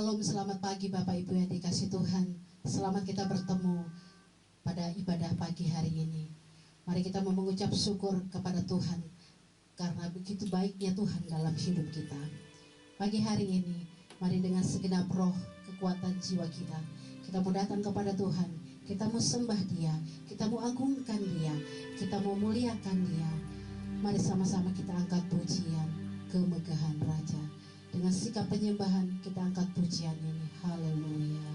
Salam, selamat pagi Bapak Ibu yang dikasih Tuhan. Selamat kita bertemu pada ibadah pagi hari ini. Mari kita mengucap syukur kepada Tuhan, karena begitu baiknya Tuhan dalam hidup kita. Pagi hari ini, mari dengan segenap roh, kekuatan jiwa kita mau datang kepada Tuhan. Kita mau sembah Dia, kita mau agungkan Dia, kita mau muliakan Dia. Mari sama-sama kita angkat pujian kemegahan Raja. Dengan sikap penyembahan kita angkat pujian ini. Haleluya.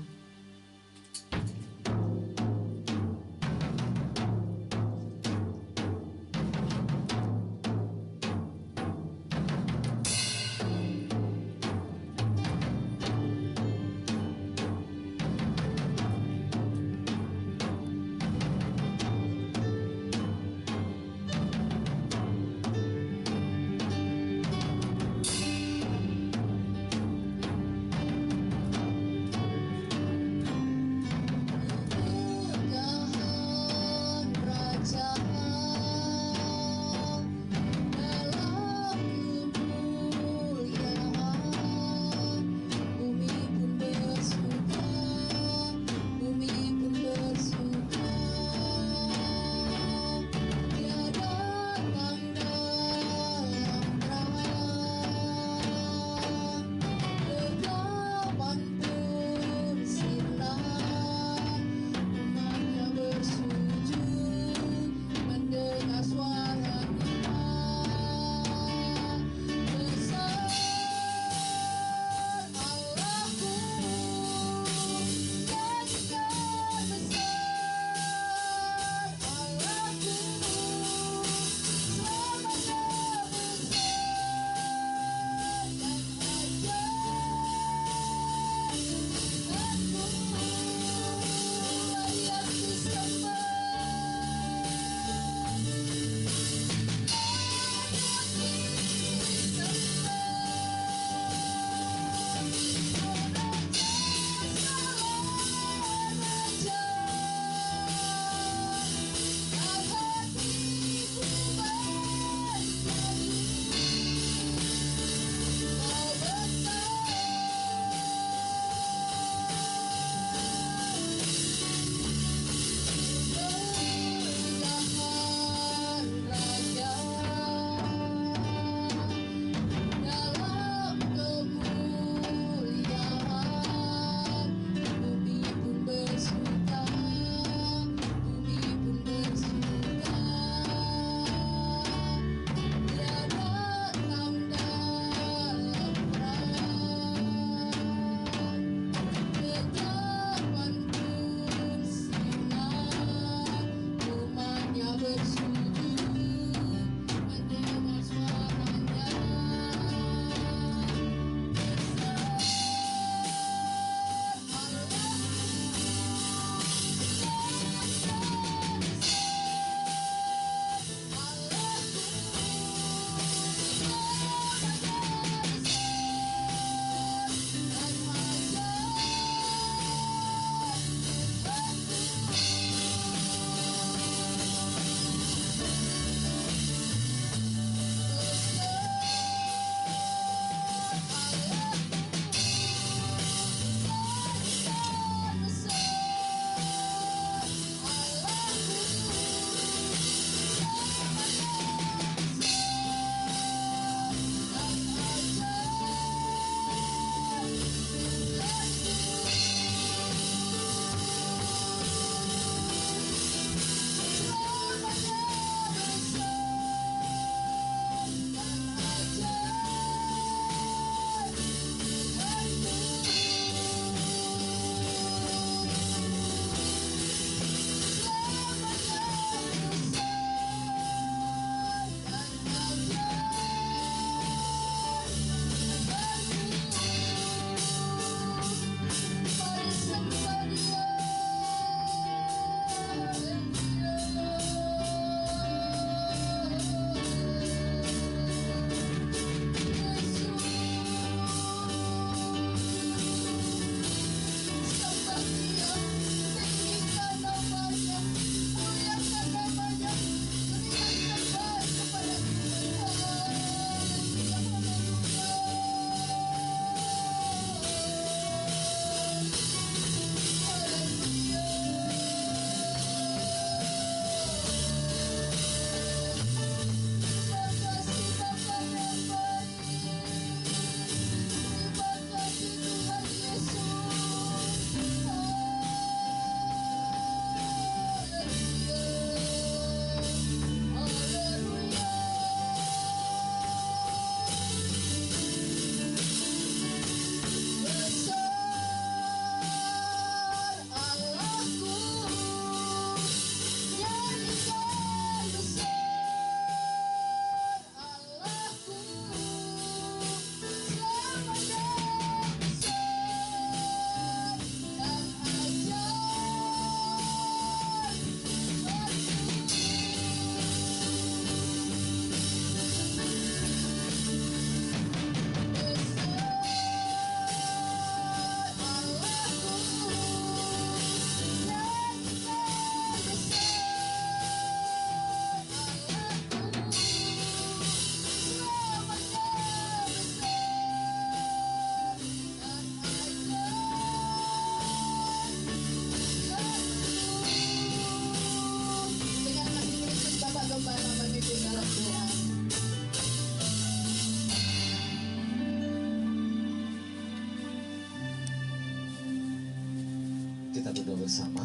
Kita berdoa bersama.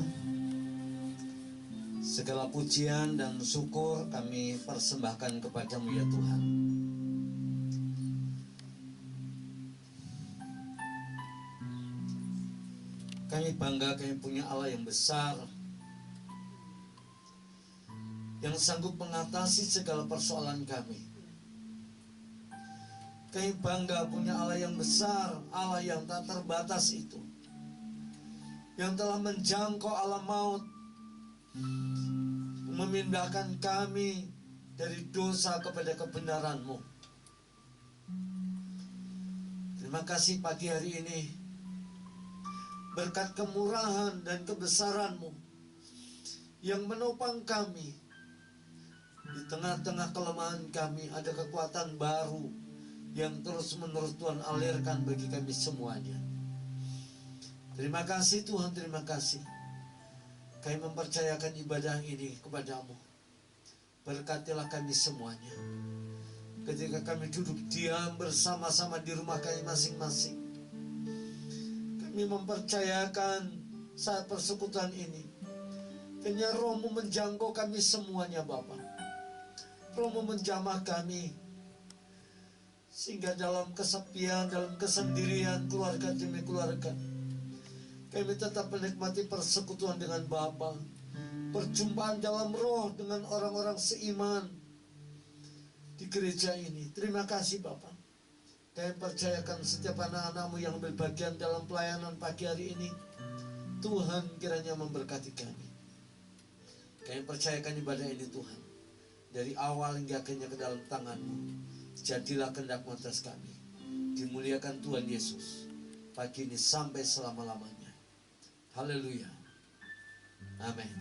Segala pujian dan syukur kami persembahkan kepada-Mu ya Tuhan. Kami bangga kami punya Allah yang besar, yang sanggup mengatasi segala persoalan kami. Kami bangga punya Allah yang besar, Allah yang tak terbatas itu, yang telah menjangkau alam maut, memindahkan kami dari dosa kepada kebenaran-Mu. Terima kasih pagi hari ini, berkat kemurahan dan kebesaran-Mu yang menopang kami. Di tengah-tengah kelemahan kami ada kekuatan baru yang terus-menerus Tuhan alirkan bagi kami semuanya. Terima kasih Tuhan, terima kasih. Kami mempercayakan ibadah ini kepada-Mu. Berkatilah kami semuanya. Ketika kami duduk diam bersama-sama di rumah kami masing-masing, kami mempercayakan saat persekutuan ini, kiranya Roh-Mu menjangkau kami semuanya Bapa. Roh-Mu menjamah kami, sehingga dalam kesepian, dalam kesendirian keluarga demi keluarga, kami tetap menikmati persekutuan dengan Bapa, perjumpaan dalam roh dengan orang-orang seiman di gereja ini. Terima kasih Bapa. Kami percayakan setiap anak-anak-Mu yang berbagian dalam pelayanan pagi hari ini, Tuhan kiranya memberkati kami. Kami percayakan ibadah ini Tuhan, dari awal hingga akhirnya ke dalam tangan-Mu. Jadilah kehendak-Mu atas kami. Dimuliakan Tuhan Yesus pagi ini sampai selama-lamanya. Haleluya. Amin.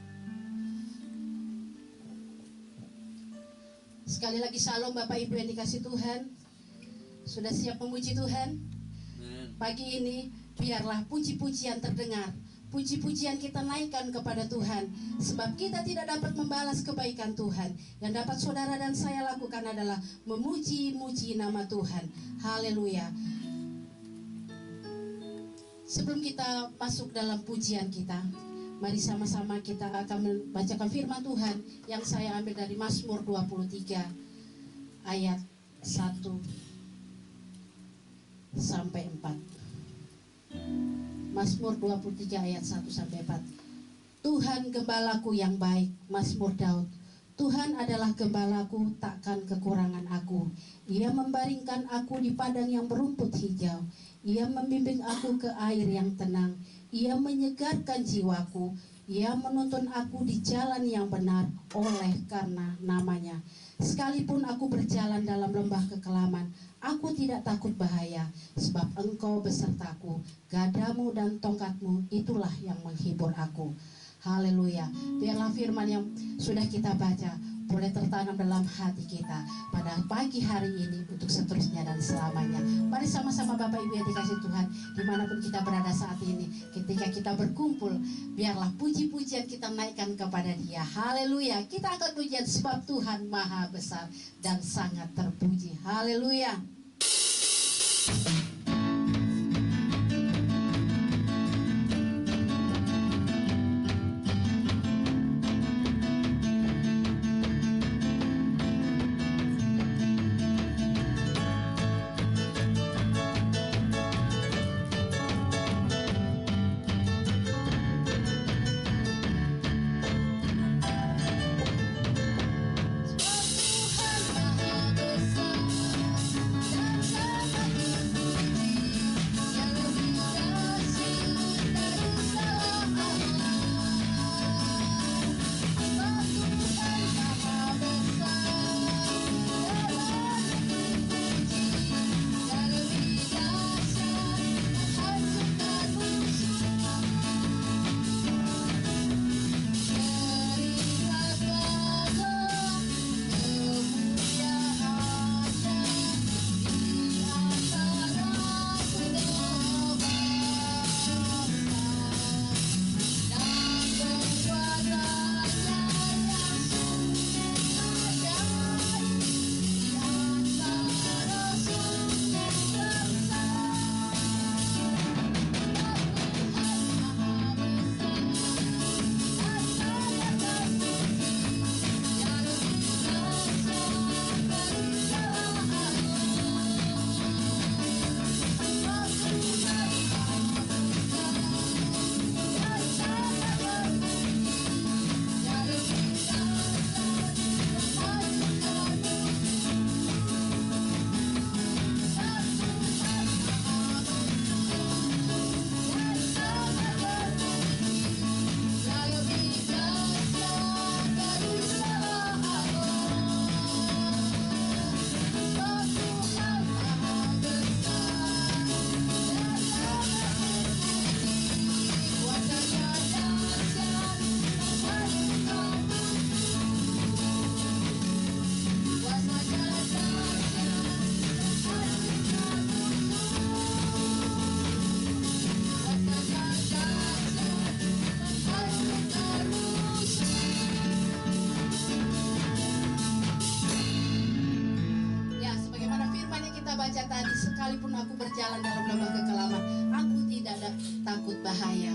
Sekali lagi shalom Bapak Ibu yang dikasih Tuhan. Sudah siap memuji Tuhan? Pagi ini biarlah puji-pujian terdengar, puji-pujian kita naikkan kepada Tuhan, sebab kita tidak dapat membalas kebaikan Tuhan. Yang dapat saudara dan saya lakukan adalah memuji-muji nama Tuhan. Haleluya. Sebelum kita masuk dalam pujian kita, mari sama-sama kita akan membacakan firman Tuhan yang saya ambil dari Mazmur 23 ayat 1 sampai 4. Mazmur 23 ayat 1 sampai 4. Tuhan gembalaku yang baik, Mazmur Daud. Tuhan adalah gembalaku, takkan kekurangan aku. Ia membaringkan aku di padang yang berumput hijau. Ia membimbing aku ke air yang tenang. Ia menyegarkan jiwaku. Ia menuntun aku di jalan yang benar oleh karena namanya. Sekalipun aku berjalan dalam lembah kekelaman, aku tidak takut bahaya, sebab Engkau besertaku. Gadamu dan tongkatmu itulah yang menghibur aku. Haleluya. Biarlah firman yang sudah kita baca boleh tertanam dalam hati kita pada pagi hari ini untuk seterusnya dan selamanya. Mari sama-sama Bapak Ibu yang dikasih Tuhan, dimanapun kita berada saat ini, ketika kita berkumpul, biarlah puji-pujian kita naikkan kepada Dia. Haleluya. Kita akan pujian sebab Tuhan maha besar dan sangat terpuji. Haleluya. Tuhan maha besar dan sangat takut bahaya.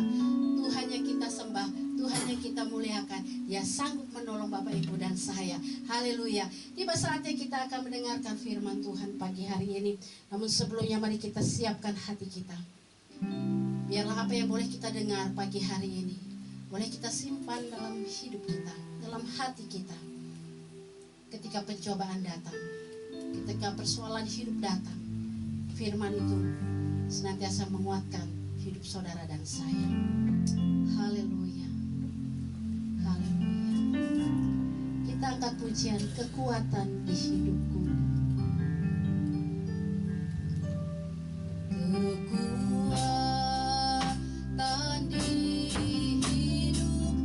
Tuhan yang kita sembah, Tuhan yang kita muliakan, Dia sanggup menolong Bapak Ibu dan saya. Haleluya. Tiba saatnya kita akan mendengarkan firman Tuhan pagi hari ini. Namun sebelumnya mari kita siapkan hati kita. Biarlah apa yang boleh kita dengar pagi hari ini boleh kita simpan dalam hidup kita, dalam hati kita. Ketika pencobaan datang, ketika persoalan hidup datang, firman itu senantiasa menguatkan hidup saudara dan saya. Haleluya. Haleluya. Kita angkat pujian kekuatan di hidupku. Kekuatan di hidupku, ku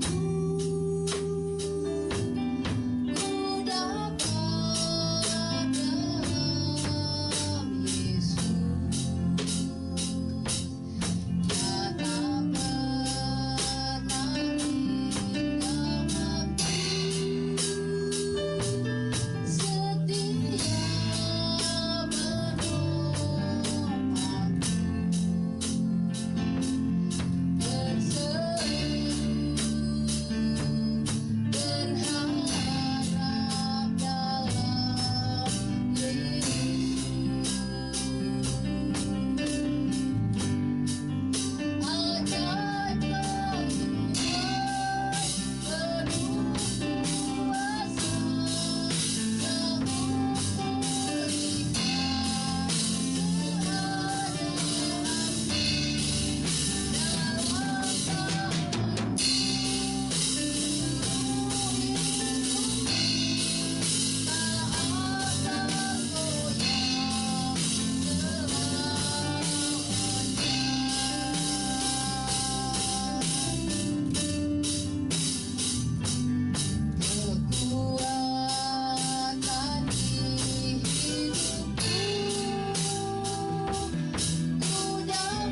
dapat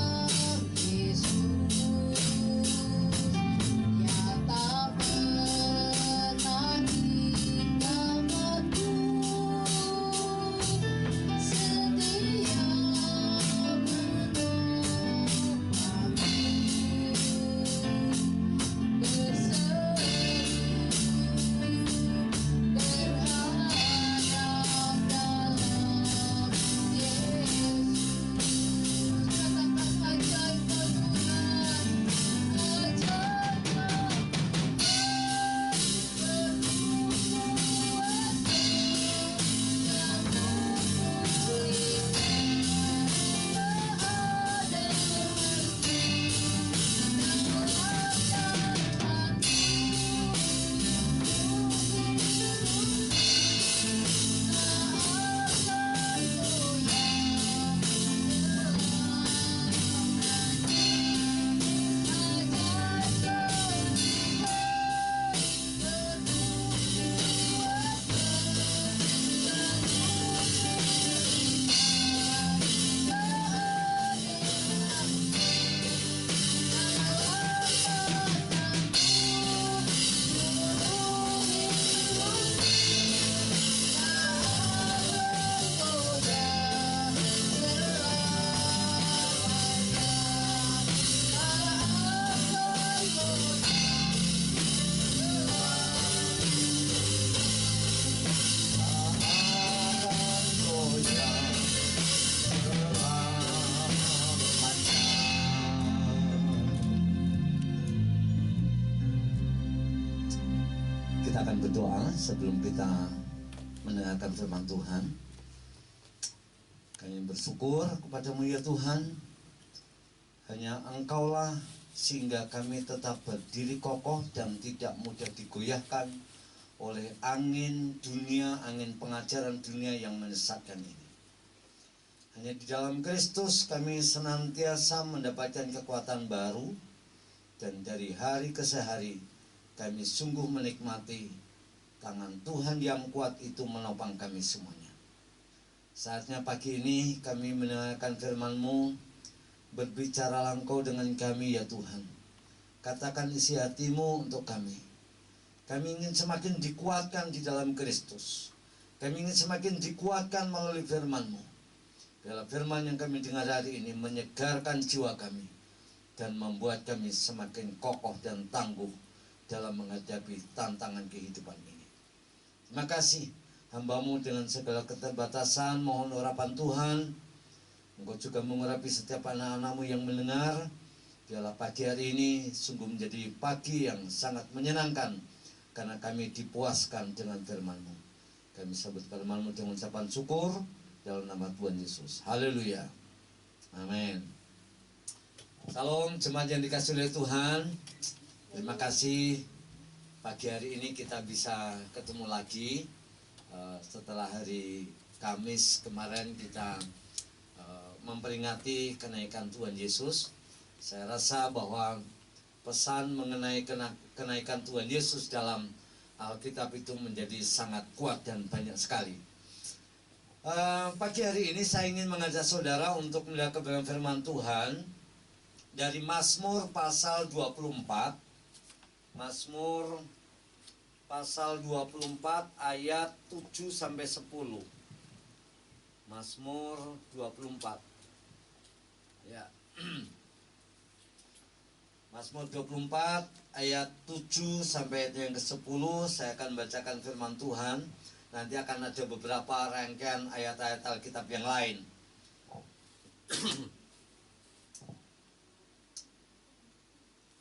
dalam Yesus. Dia tak pernah meninggalkanku, setia Kita akan berdoa sebelum kita mendengarkan firman Tuhan. Kami bersyukur kepada-Mu ya Tuhan. Hanya Engkaulah sehingga kami tetap berdiri kokoh dan tidak mudah digoyahkan oleh angin dunia, angin pengajaran dunia yang menyesatkan ini. Hanya di dalam Kristus kami senantiasa mendapatkan kekuatan baru, dan dari hari ke hari kami sungguh menikmati tangan Tuhan yang kuat itu menopang kami semuanya. Saatnya pagi ini kami mendengarkan firman-Mu, berbicaralah Engkau dengan kami ya Tuhan. Katakan isi hati-Mu untuk kami. Kami ingin semakin dikuatkan di dalam Kristus. Kami ingin semakin dikuatkan melalui firman-Mu. Biarlah firman yang kami dengar hari ini menyegarkan jiwa kami dan membuat kami semakin kokoh dan tangguh dalam menghadapi tantangan kehidupan ini. Terima kasih hamba-Mu dengan segala keterbatasan, mohon urapan Tuhan. Engkau juga mengurapi setiap anak-anak-Mu yang mendengar. Biarlah pagi hari ini sungguh menjadi pagi yang sangat menyenangkan, karena kami dipuaskan dengan firman-Mu. Kami sambut firman-Mu dengan ucapan syukur dalam nama Tuhan Yesus. Haleluya. Amin. Salam jemaat yang dikasihi oleh Tuhan. Terima kasih pagi hari ini kita bisa ketemu lagi. Setelah hari Kamis kemarin kita memperingati kenaikan Tuhan Yesus. Saya rasa bahwa pesan mengenai kenaikan Tuhan Yesus dalam Alkitab itu menjadi sangat kuat dan banyak sekali. Pagi hari ini saya ingin mengajak saudara untuk melihat kebenaran firman Tuhan dari Mazmur pasal 24. Mazmur pasal 24 ayat 7 sampai 10. Mazmur 24. Ya. Mazmur 24 ayat 7 sampai yang ke-10. Saya akan bacakan firman Tuhan. Nanti akan ada beberapa rangkaian ayat-ayat Alkitab yang lain.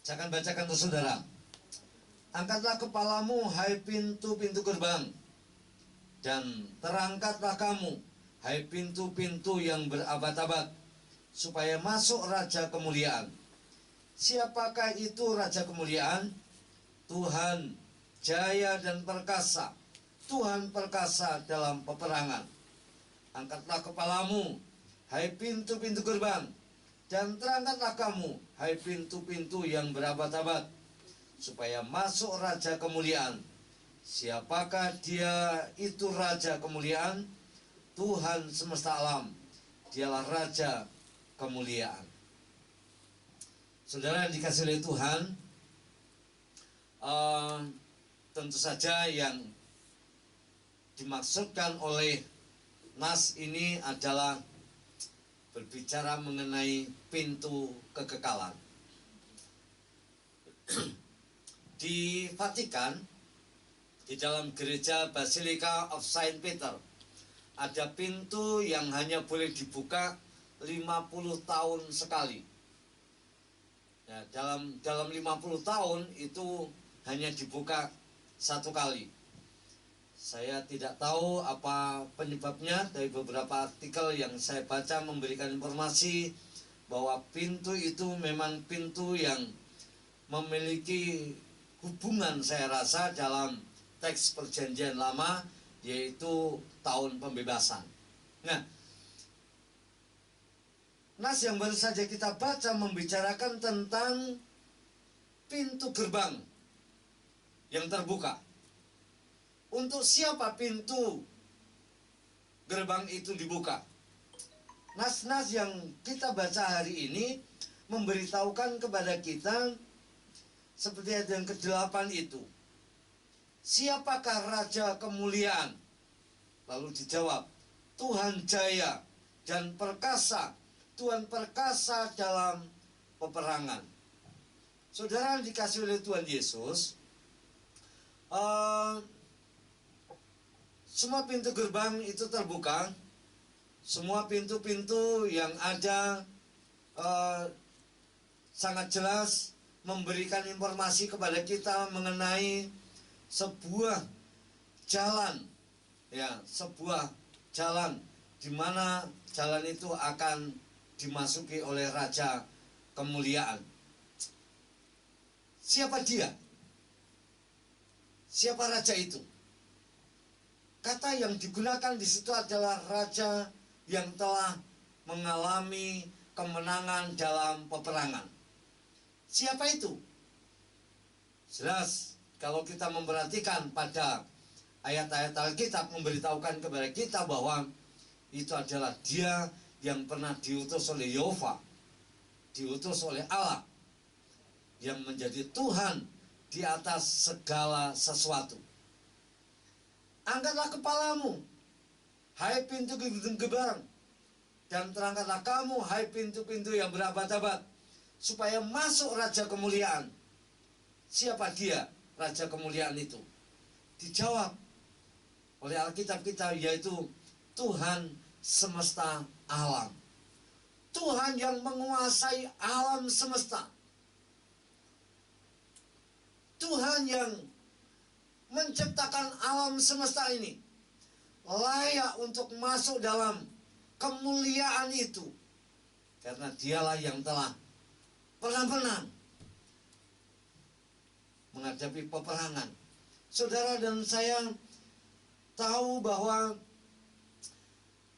Saya akan bacakan untuk saudara. Angkatlah kepalamu, hai pintu-pintu gerbang, dan terangkatlah kamu, hai pintu-pintu yang berabad-abad, supaya masuk Raja kemuliaan. Siapakah itu Raja kemuliaan? Tuhan jaya dan perkasa, Tuhan perkasa dalam peperangan. Angkatlah kepalamu, hai pintu-pintu gerbang, dan terangkatlah kamu, hai pintu-pintu yang berabad-abad, supaya masuk Raja kemuliaan. Siapakah dia itu Raja kemuliaan? Tuhan semesta alam, dialah Raja kemuliaan. Saudara yang dikasihi oleh Tuhan, tentu saja yang dimaksudkan oleh nas ini adalah berbicara mengenai pintu kekekalan. Di Vatikan, di dalam gereja Basilica of Saint Peter, ada pintu yang hanya boleh dibuka 50 tahun sekali. Ya, dalam 50 tahun itu hanya dibuka satu kali. Saya tidak tahu apa penyebabnya. Dari beberapa artikel yang saya baca memberikan informasi bahwa pintu itu memang pintu yang memiliki hubungan, saya rasa, dalam teks perjanjian lama, yaitu tahun pembebasan. Nah, nas yang baru saja kita baca membicarakan tentang pintu gerbang yang terbuka. Untuk siapa pintu gerbang itu dibuka? Nas-nas yang kita baca hari ini memberitahukan kepada kita seperti ayat yang ke-8 itu. Siapakah Raja kemuliaan? Lalu dijawab, Tuhan jaya dan perkasa, Tuhan perkasa dalam peperangan. Saudara yang dikasihi oleh Tuhan Yesus, semua pintu gerbang itu terbuka. Semua pintu-pintu yang ada sangat jelas memberikan informasi kepada kita mengenai sebuah jalan, ya, sebuah jalan di mana jalan itu akan dimasuki oleh Raja kemuliaan. Siapa dia? Siapa raja itu? Kata yang digunakan di situ adalah raja yang telah mengalami kemenangan dalam peperangan. Siapa itu? Jelas kalau kita memperhatikan pada ayat-ayat Alkitab memberitahukan kepada kita bahwa itu adalah dia yang pernah diutus oleh Yehova, diutus oleh Allah, yang menjadi Tuhan di atas segala sesuatu. Angkatlah kepalamu, hai pintu gerbang, Dan terangkatlah kamu, hai pintu-pintu yang berabad-abad, supaya masuk Raja Kemuliaan. Siapa dia, Raja Kemuliaan itu? Dijawab oleh Alkitab kita, yaitu Tuhan semesta alam. Tuhan yang menguasai alam semesta. Tuhan yang menciptakan alam semesta ini layak untuk masuk dalam kemuliaan itu, karena dialah yang telah pernah menang menghadapi peperangan. Saudara dan saya tahu bahwa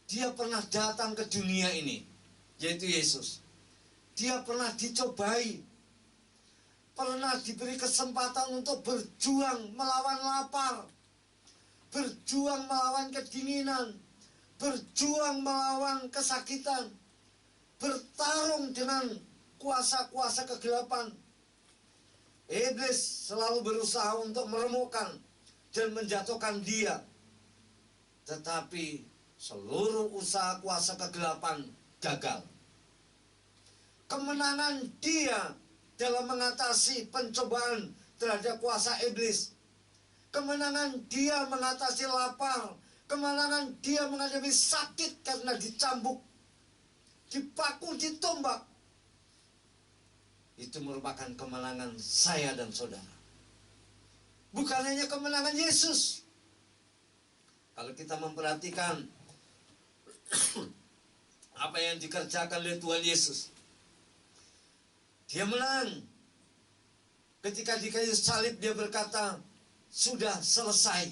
dia pernah datang ke dunia ini, yaitu Yesus. Dia pernah dicobai, pernah diberi kesempatan untuk berjuang melawan lapar, berjuang melawan kedinginan, berjuang melawan kesakitan, bertarung dengan kuasa-kuasa kegelapan. Iblis selalu berusaha untuk meremukkan dan menjatuhkan dia. Tetapi seluruh usaha kuasa kegelapan gagal. Kemenangan dia dalam mengatasi pencobaan terhadap kuasa iblis, kemenangan dia mengatasi lapar, kemenangan dia menghadapi sakit karena dicambuk, dipaku, ditombak, itu merupakan kemenangan saya dan saudara. Bukan hanya kemenangan Yesus. Kalau kita memperhatikan apa yang dikerjakan oleh Tuhan Yesus, dia menang. Ketika di kayu salib dia berkata, sudah selesai.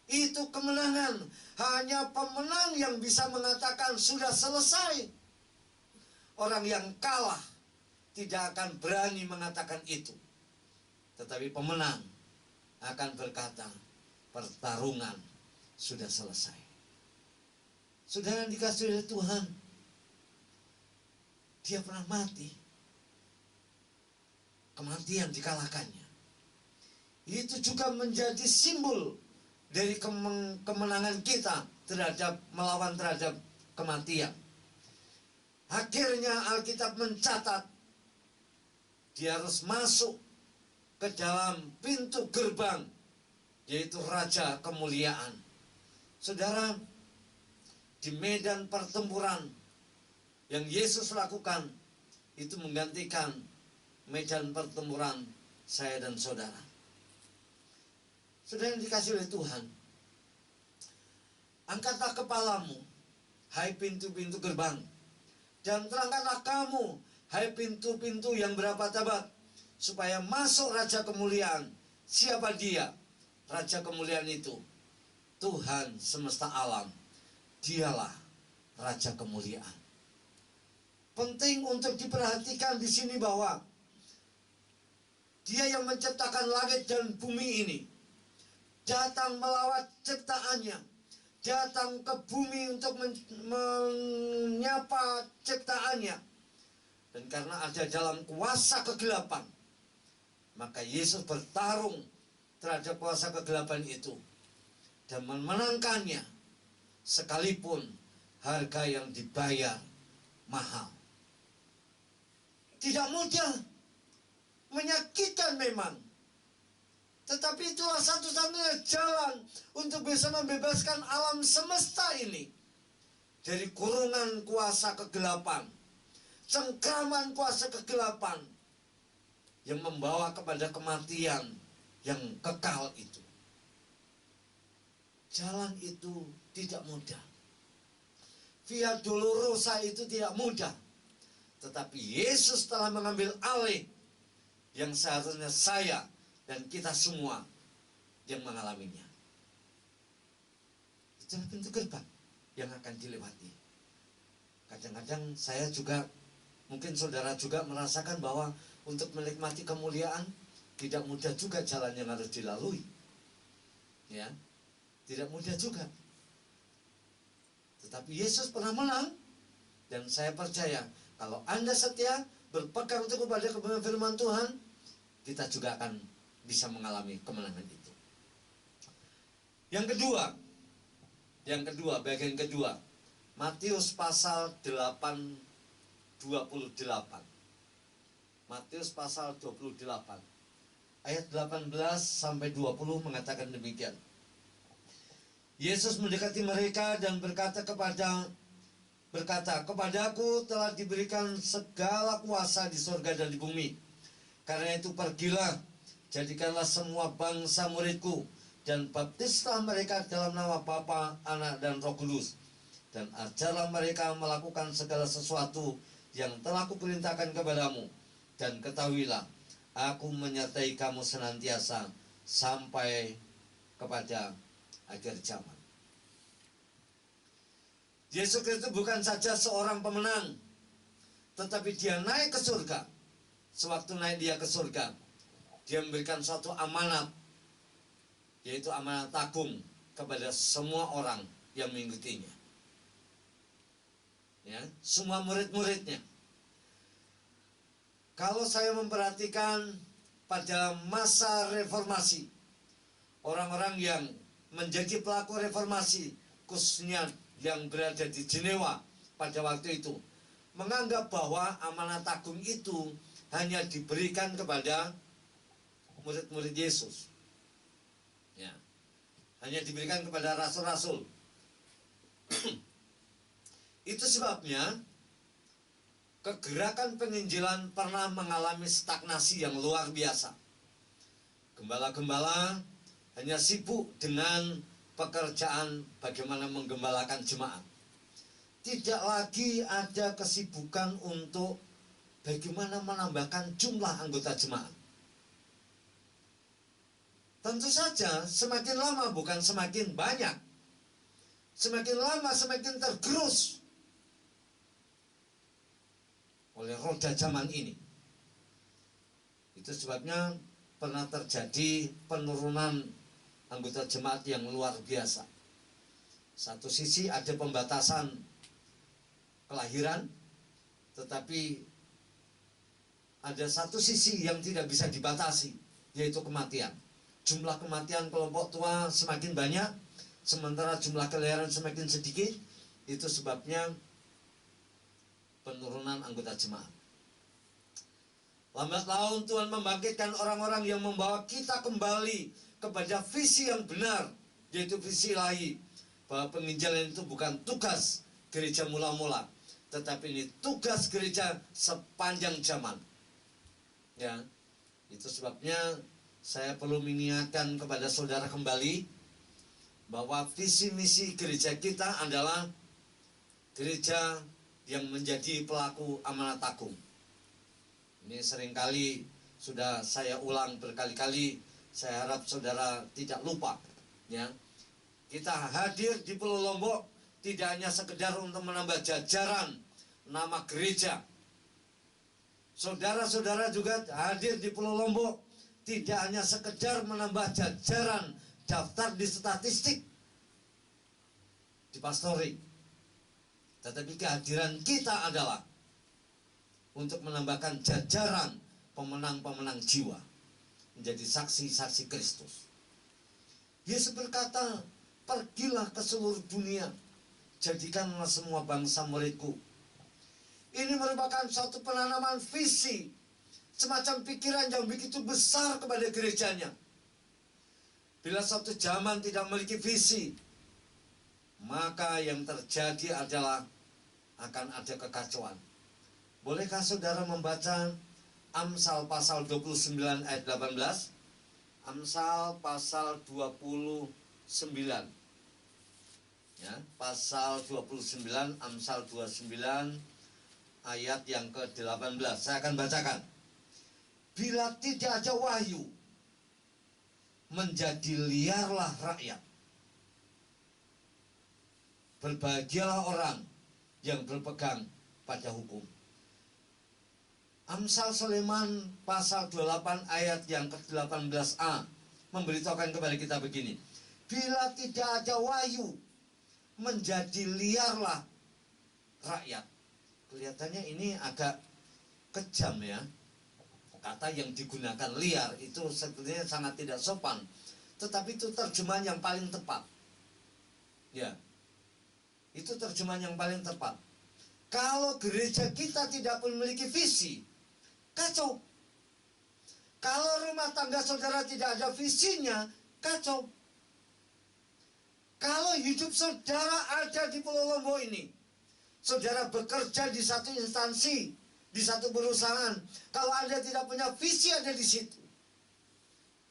Itu kemenangan. Hanya pemenang yang bisa mengatakan sudah selesai. Orang yang kalah tidak akan berani mengatakan itu. Tetapi pemenang akan berkata, pertarungan sudah selesai. Saudara yang dikasihi oleh Tuhan, dia pernah mati. Kematian dikalahkannya. Itu juga menjadi simbol dari kemenangan kita melawan terhadap kematian. Akhirnya Alkitab mencatat dia harus masuk ke dalam pintu gerbang, yaitu Raja Kemuliaan. Saudara, di medan pertempuran yang Yesus lakukan, itu menggantikan medan pertempuran saya dan saudara. Saudara yang dikasihi oleh Tuhan, angkatlah kepalamu, hai pintu-pintu gerbang, dan terangkatlah kamu, hai pintu-pintu yang berabad-abad, supaya masuk Raja Kemuliaan. Siapa dia? Raja Kemuliaan itu Tuhan semesta alam. Dialah Raja Kemuliaan. Penting untuk diperhatikan di sini bahwa dia yang menciptakan langit dan bumi ini datang melawat ciptaannya, datang ke bumi untuk menyapa ciptaannya. Dan karena ada dalam kuasa kegelapan, maka Yesus bertarung terhadap kuasa kegelapan itu dan memenangkannya, sekalipun harga yang dibayar mahal. Tidak mudah, menyakitkan memang, tetapi itulah satu-satunya jalan untuk bisa membebaskan alam semesta ini dari kurungan kuasa kegelapan, cengkraman kuasa kegelapan yang membawa kepada kematian yang kekal itu. Jalan itu tidak mudah. Via Dolorosa itu tidak mudah. Tetapi Yesus telah mengambil alih yang seharusnya saya dan kita semua yang mengalaminya. Itulah pintu gerbang yang akan dilewati. Kadang-kadang saya juga, mungkin saudara juga merasakan bahwa untuk menikmati kemuliaan tidak mudah juga jalan yang harus dilalui. Ya, tidak mudah juga. Tetapi Yesus pernah menang, dan saya percaya kalau Anda setia berpegang teguh pada kebenaran firman Tuhan, kita juga akan bisa mengalami kemenangan itu. Yang kedua, bagian kedua, Matius pasal 28. Matius pasal 28 ayat 18 sampai 20 mengatakan demikian. Yesus mendekati mereka dan berkata, kepadaku telah diberikan segala kuasa di surga dan di bumi. Karena itu pergilah, jadikanlah semua bangsa muridku, dan baptislah mereka dalam nama Bapa, Anak, dan Roh Kudus. Dan ajarlah mereka melakukan segala sesuatu yang telah kuperintahkan kepadamu. Dan ketahuilah, aku menyertai kamu senantiasa sampai kepada akhir zaman. Yesus Kristus bukan saja seorang pemenang, tetapi dia naik ke surga. Sewaktu naik dia ke surga, dia memberikan suatu amanat, yaitu amanat agung kepada semua orang yang mengikutinya. Ya, semua murid-muridnya. Kalau saya memperhatikan pada masa reformasi, orang-orang yang menjadi pelaku reformasi, khususnya yang berada di Jenewa pada waktu itu, menganggap bahwa amanat agung itu hanya diberikan kepada murid-murid Yesus. Ya, hanya diberikan kepada rasul-rasul. Itu sebabnya kegerakan penginjilan pernah mengalami stagnasi yang luar biasa. Gembala-gembala hanya sibuk dengan pekerjaan bagaimana menggembalakan jemaat. Tidak lagi ada kesibukan untuk bagaimana menambahkan jumlah anggota jemaat. Tentu saja semakin lama bukan semakin banyak. Semakin lama semakin tergerus oleh roda zaman ini. Itu sebabnya pernah terjadi penurunan anggota jemaat yang luar biasa. Satu sisi ada pembatasan kelahiran, tetapi ada satu sisi yang tidak bisa dibatasi, yaitu kematian. Jumlah kematian kelompok tua semakin banyak, sementara jumlah kelahiran semakin sedikit. Itu sebabnya penurunan anggota jemaat. Lambat laun Tuhan membangkitkan orang-orang yang membawa kita kembali kepada visi yang benar, yaitu visi ilahi, bahwa penginjilan itu bukan tugas gereja mula-mula, tetapi ini tugas gereja sepanjang zaman. Ya, itu sebabnya saya perlu mengingatkan kepada saudara kembali bahwa visi misi gereja kita adalah gereja yang menjadi pelaku amanat agung. Ini seringkali sudah saya ulang berkali-kali. Saya harap saudara tidak lupa. Ya, kita hadir di Pulau Lombok tidak hanya sekedar untuk menambah jajaran nama gereja. Saudara-saudara juga hadir di Pulau Lombok tidak hanya sekedar menambah jajaran daftar di statistik di pastori, tetapi kehadiran kita adalah untuk menambahkan jajaran pemenang-pemenang jiwa, menjadi saksi-saksi Kristus. Yesus berkata, pergilah ke seluruh dunia, jadikanlah semua bangsa muridku. Ini merupakan suatu penanaman visi, semacam pikiran yang begitu besar kepada gerejanya. Bila suatu zaman tidak memiliki visi, maka yang terjadi adalah akan ada kekacauan. Bolehkah saudara membaca Amsal pasal 29 ayat 18? Amsal pasal 29. Ya, pasal 29, Amsal 29 ayat yang ke-18. Saya akan bacakan. Bila tidak ada wahyu, menjadi liarlah rakyat. Berbahagialah orang yang berpegang pada hukum. Amsal Sulaiman pasal 28 ayat yang ke-18a memberitahukan kepada kita begini. Bila tidak ada wahyu, menjadi liarlah rakyat. Kelihatannya ini agak kejam ya. Kata yang digunakan liar itu sebenarnya sangat tidak sopan. Tetapi itu terjemahan yang paling tepat. Ya. Itu terjemahan yang paling tepat. Kalau gereja kita tidak memiliki visi, kacau. Kalau rumah tangga saudara tidak ada visinya, kacau. Kalau hidup saudara ada di Pulau Lombok ini, saudara bekerja di satu instansi, di satu perusahaan, kalau Anda tidak punya visi ada di situ,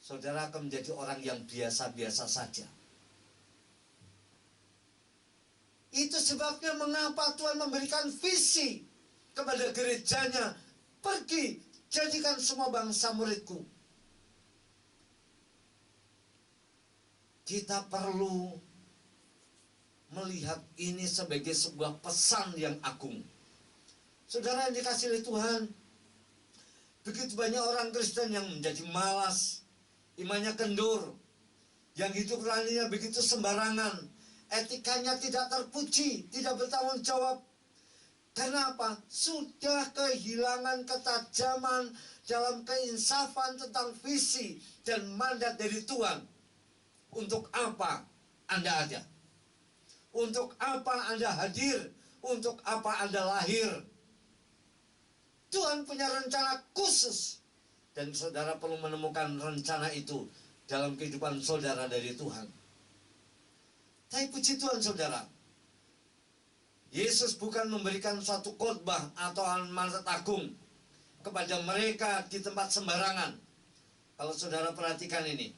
saudara akan menjadi orang yang biasa-biasa saja. Itu sebabnya mengapa Tuhan memberikan visi kepada gerejanya. Pergi, jadikan semua bangsa muridku. Kita perlu melihat ini sebagai sebuah pesan yang agung. Saudara yang dikasihi oleh Tuhan, begitu banyak orang Kristen yang menjadi malas, imannya kendur, yang hidup rohaninya begitu sembarangan, etikanya tidak terpuji, tidak bertanggung jawab. Karena apa? Sudah kehilangan ketajaman dalam keinsafan tentang visi dan mandat dari Tuhan. Untuk apa Anda ada? Untuk apa Anda hadir? Untuk apa Anda lahir? Tuhan punya rencana khusus. Dan saudara perlu menemukan rencana itu dalam kehidupan saudara dari Tuhan. Tapi puji Tuhan saudara, Yesus bukan memberikan suatu khotbah atau amanat agung kepada mereka di tempat sembarangan. Kalau saudara perhatikan ini,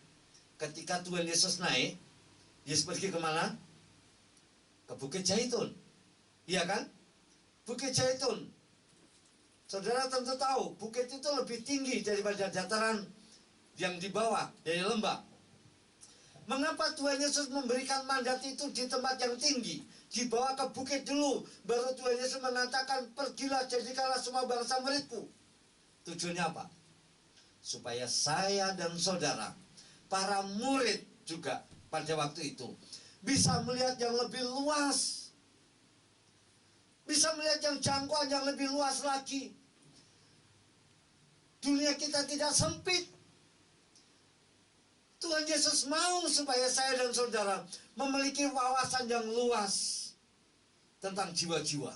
ketika Tuhan Yesus naik, Yesus pergi kemana? Ke Bukit Zaitun. Iya kan? Bukit Zaitun. Saudara tentu tahu, bukit itu lebih tinggi daripada dataran yang di bawah, dari lembah. Mengapa Tuhan Yesus memberikan mandat itu di tempat yang tinggi? Dibawa ke bukit dulu, baru Tuhan Yesus mengatakan, pergilah jadikanlah semua bangsa muridku. Tujuannya apa? Supaya saya dan saudara, para murid juga pada waktu itu, bisa melihat yang lebih luas. Bisa melihat yang jangkauan yang lebih luas lagi. Dunia kita tidak sempit. Tuhan Yesus mau supaya saya dan saudara memiliki wawasan yang luas tentang jiwa-jiwa,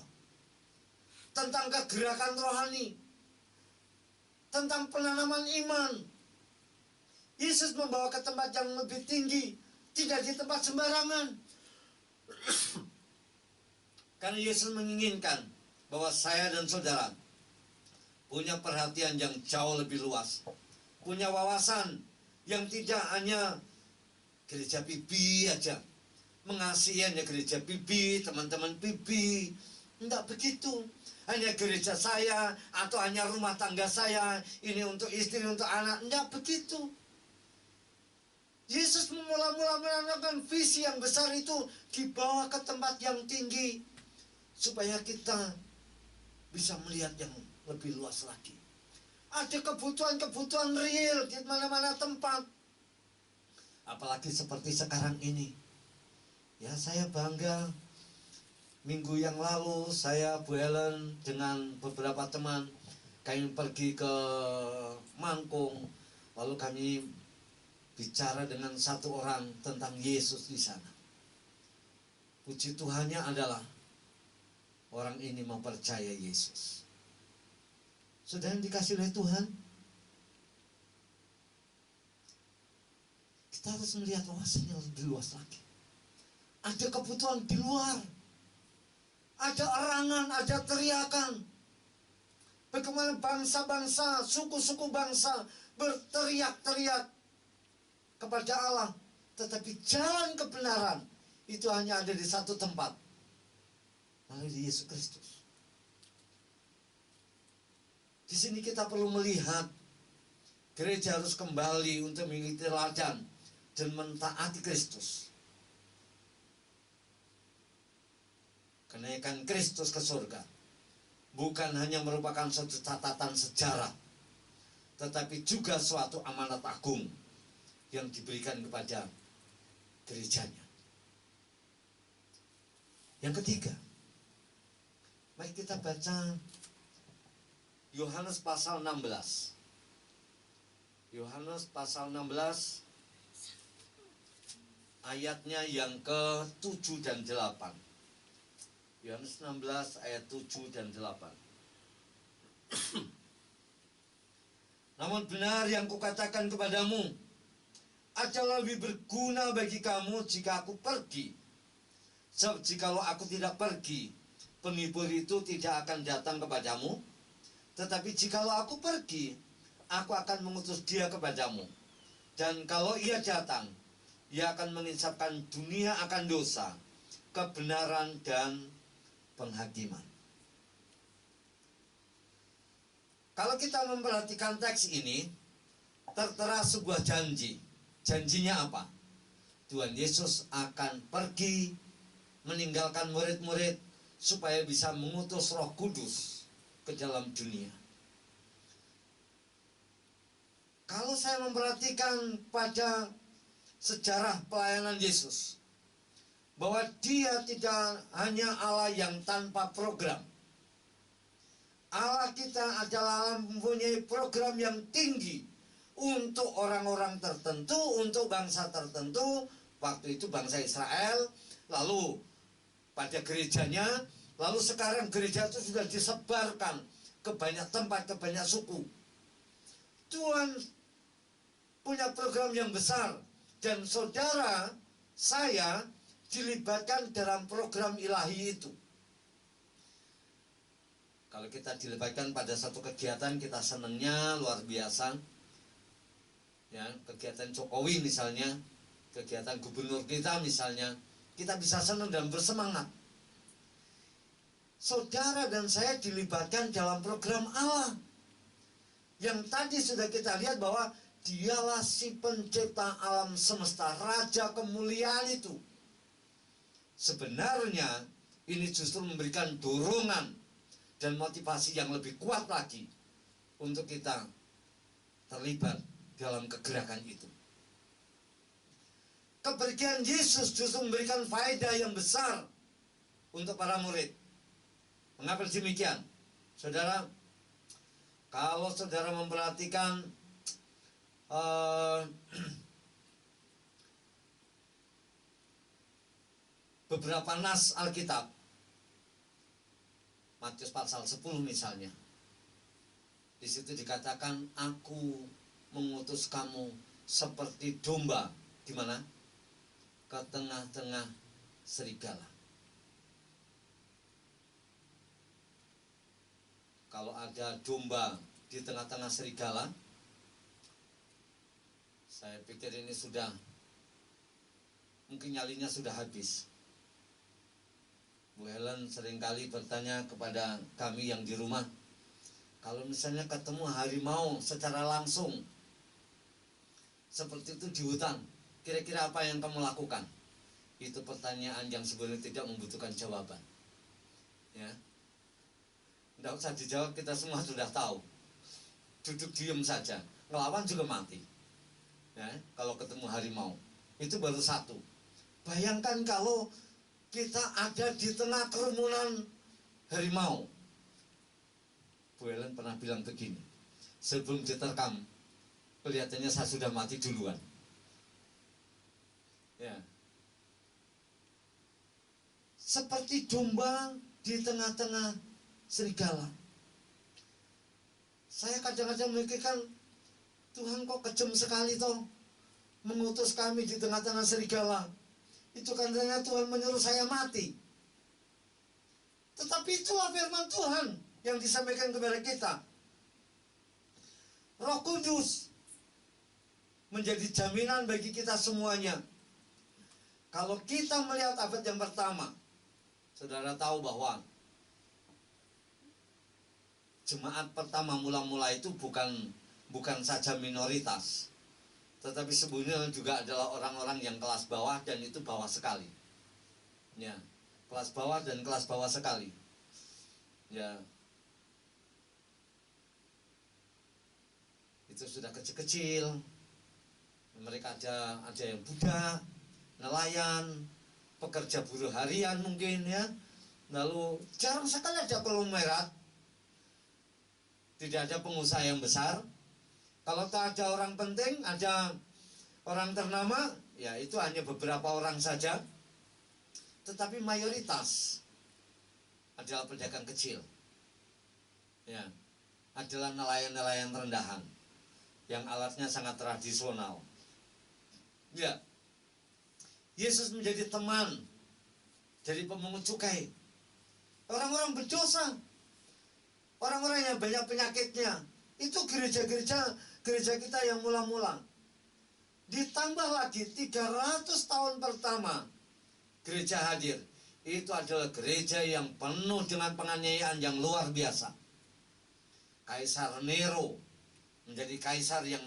tentang kegerakan rohani, tentang penanaman iman. Yesus membawa ke tempat yang lebih tinggi, tidak di tempat sembarangan. Karena Yesus menginginkan bahwa saya dan saudara punya perhatian yang jauh lebih luas, punya wawasan yang tidak hanya gereja pipi aja, mengasihi hanya gereja pipi, teman-teman pipi. Tidak begitu. Hanya gereja saya atau hanya rumah tangga saya, ini untuk istri, untuk anak. Tidak begitu. Yesus mula-mula menanamkan visi yang besar itu dibawa ke tempat yang tinggi supaya kita bisa melihat yang lebih luas lagi. Ada kebutuhan-kebutuhan real di mana-mana tempat. Apalagi seperti sekarang ini. Ya, saya bangga. Minggu yang lalu saya Bu Helen dengan beberapa teman kami pergi ke Mangkung. Lalu kami bicara dengan satu orang tentang Yesus di sana. Puji Tuhannya adalah orang ini mempercaya Yesus. Saudara yang dikasih oleh Tuhan, kita harus melihat wawasan yang lebih luas lagi. Ada kebutuhan di luar, ada erangan, ada teriakan. Bagaimana bangsa-bangsa, suku-suku bangsa berteriak-teriak kepada Allah, tetapi jalan kebenaran itu hanya ada di satu tempat, melalui Yesus Kristus. Di sini kita perlu melihat gereja harus kembali untuk mengikuti teladan dan mentaati Kristus. Kenaikan Kristus ke surga bukan hanya merupakan suatu catatan sejarah, tetapi juga suatu amanat agung yang diberikan kepada gerejanya. Yang ketiga, mari kita baca Yohanes pasal 16. Yohanes pasal 16 ayatnya yang ke-7 dan 8. Yohanes 16 ayat 7 dan 8. Namun benar yang kukatakan kepadamu, adalah lebih berguna bagi kamu jika aku pergi. Sebab jikalau aku tidak pergi, penghibur itu tidak akan datang kepadamu. Tetapi jikalau aku pergi, aku akan mengutus dia kepadamu. Dan kalau ia datang, ia akan mengisapkan dunia akan dosa, kebenaran, dan penghakiman. Kalau kita memperhatikan teks ini, tertera sebuah janji. Janjinya apa? Tuhan Yesus akan pergi meninggalkan murid-murid supaya bisa mengutus Roh Kudus ke dalam dunia. Kalau saya memperhatikan pada sejarah pelayanan Yesus, bahwa dia tidak hanya Allah yang tanpa program. Allah kita adalah Allah mempunyai program yang tinggi untuk orang-orang tertentu, untuk bangsa tertentu. Waktu itu bangsa Israel, lalu pada gerejanya, lalu sekarang gereja itu sudah disebarkan ke banyak tempat, ke banyak suku. Tuhan punya program yang besar, dan saudara saya dilibatkan dalam program ilahi itu. Kalau kita dilibatkan pada satu kegiatan, kita senangnya luar biasa. Ya, kegiatan Jokowi misalnya, kegiatan gubernur kita misalnya, kita bisa senang dan bersemangat. Saudara dan saya dilibatkan dalam program Allah, yang tadi sudah kita lihat bahwa dialah si pencipta alam semesta, raja kemuliaan itu. Sebenarnya ini justru memberikan dorongan dan motivasi yang lebih kuat lagi untuk kita terlibat dalam kegerakan itu. Kepergian Yesus justru memberikan faedah yang besar untuk para murid. Mengapa demikian? Saudara, kalau saudara memperhatikan beberapa nas Alkitab, Matius pasal 10 misalnya, di situ dikatakan, aku mengutus kamu seperti domba, di mana? Ke tengah-tengah serigala. Kalau ada domba di tengah-tengah serigala, saya pikir ini sudah, mungkin nyalinya sudah habis. Bu Helen seringkali bertanya kepada kami yang di rumah, kalau misalnya ketemu harimau secara langsung, seperti itu di hutan, kira-kira apa yang kamu lakukan? Itu pertanyaan yang sebenarnya tidak membutuhkan jawaban. Ya, tidak usah dijawab, kita semua sudah tahu. Duduk diam saja, ngelawan juga mati. Ya, kalau ketemu harimau, itu baru satu. Bayangkan kalau kita ada di tengah kerumunan harimau. Bu Helen pernah bilang begini, sebelum diterkam, kelihatannya saya sudah mati duluan. Ya, seperti domba di tengah-tengah serigala. Saya kadang-kadang memikirkan, Tuhan kok kejam sekali toh mengutus kami di tengah-tengah serigala. Itu katanya Tuhan menyuruh saya mati. Tetapi itulah firman Tuhan yang disampaikan kepada kita. Roh Kudus menjadi jaminan bagi kita semuanya. Kalau kita melihat abad yang pertama, saudara tahu bahwa jemaat pertama mula-mula itu bukan saja minoritas, tetapi sebenarnya juga adalah orang-orang yang kelas bawah, dan itu bawah sekali. Ya, kelas bawah dan kelas bawah sekali. Ya, itu sudah kecil-kecil. Mereka ada yang budak, nelayan, pekerja buruh harian mungkin ya. Lalu jarang sekali ada konglomerat. Tidak ada pengusaha yang besar. Kalau tak ada orang penting, ada orang ternama, ya itu hanya beberapa orang saja. Tetapi mayoritas adalah pedagang kecil, ya, adalah nelayan-nelayan rendahan yang alatnya sangat tradisional. Ya, Yesus menjadi teman dari pemungut cukai, orang-orang berdosa, orang-orang yang banyak penyakitnya. Itu gereja kita yang mula-mula. Ditambah lagi 300 tahun pertama gereja hadir. Itu adalah gereja yang penuh dengan penganiayaan yang luar biasa. Kaisar Nero menjadi kaisar yang